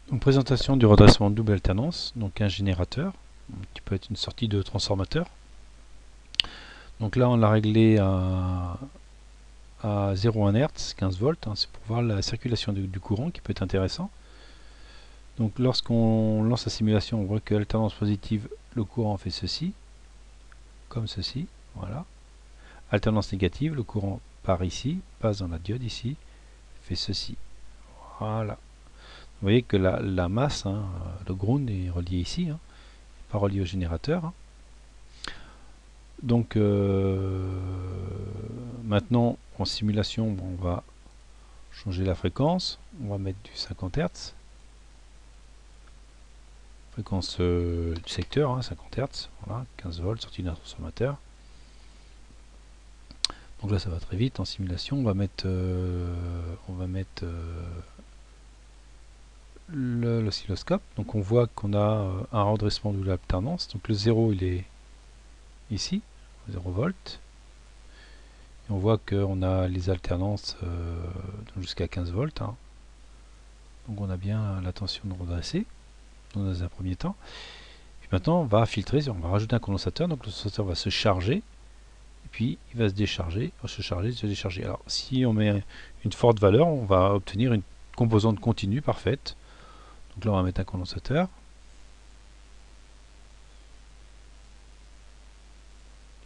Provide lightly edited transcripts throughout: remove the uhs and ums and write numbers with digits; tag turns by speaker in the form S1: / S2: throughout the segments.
S1: Donc présentation du redressement de double alternance, donc un générateur, qui peut être une sortie de transformateur. Donc là on l'a réglé à 0,1 Hz, 15 volts, c'est pour voir la circulation du courant qui peut être intéressant. Donc lorsqu'on lance la simulation, on voit que l'alternance positive, le courant fait ceci, comme ceci, voilà. Alternance négative, le courant part ici, passe dans la diode ici, fait ceci, voilà. Vous voyez que la masse, le ground est relié ici, pas relié au générateur. Donc maintenant en simulation, on va changer la fréquence, on va mettre du 50 Hz, fréquence du secteur, 50 Hz, voilà, 15 volts, sortie d'un transformateur. Donc là ça va très vite en simulation, on va mettre l'oscilloscope. Donc on voit qu'on a un redressement de l'alternance, donc le 0 il est ici, 0 volts. Et on voit qu'on a les alternances jusqu'à 15 volts. Donc on a bien l'intention de redresser dans un premier temps. Puis maintenant on va filtrer, on va rajouter un condensateur. Donc le condensateur va se charger, et puis il va se décharger, se décharger. Alors si on met une forte valeur, on va obtenir une composante continue parfaite. Donc là on va mettre un condensateur.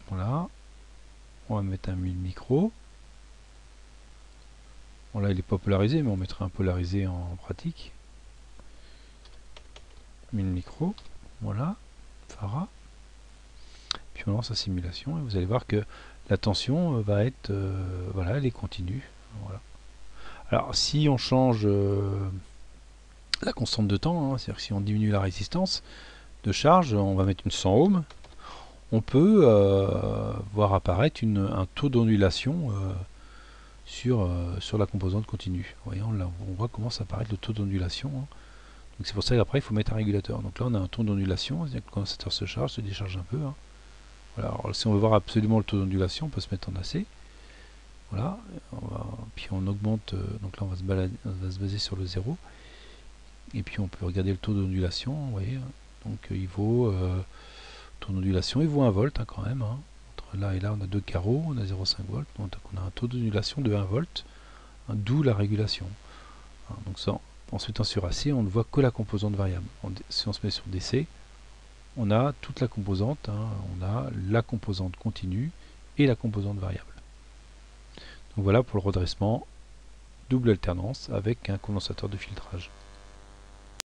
S1: Voilà. On va mettre un micro. Bon là il n'est pas polarisé, mais on mettra un polarisé en pratique. 1000 micro, voilà, Farah. Puis on lance la simulation et vous allez voir que la tension va être, voilà, elle est continue. Voilà. Alors si on change la constante de temps, c'est-à-dire que si on diminue la résistance de charge, on va mettre une 100 ohms, on peut voir apparaître un taux d'ondulation sur la composante continue. Vous voyez, on voit comment ça apparaît le taux d'ondulation. Donc c'est pour ça qu'après il faut mettre un régulateur. Donc là on a un taux d'ondulation, c'est-à-dire que le condensateur se charge, se décharge un peu. Voilà. Alors si on veut voir absolument le taux d'ondulation, on peut se mettre en AC. Voilà. Puis on augmente, donc là on va se baser sur le 0. Et puis on peut regarder le taux d'ondulation, vous voyez. Donc il vaut, taux d'ondulation, il vaut 1 volt quand même. Entre là et là on a deux carreaux, on a 0,5 volts. Donc on a un taux d'ondulation de 1 volt, d'où la régulation. Donc ça, en se mettant sur AC, on ne voit que la composante variable. Si on se met sur DC, on a toute la composante, on a la composante continue et la composante variable. Donc voilà pour le redressement double alternance avec un condensateur de filtrage.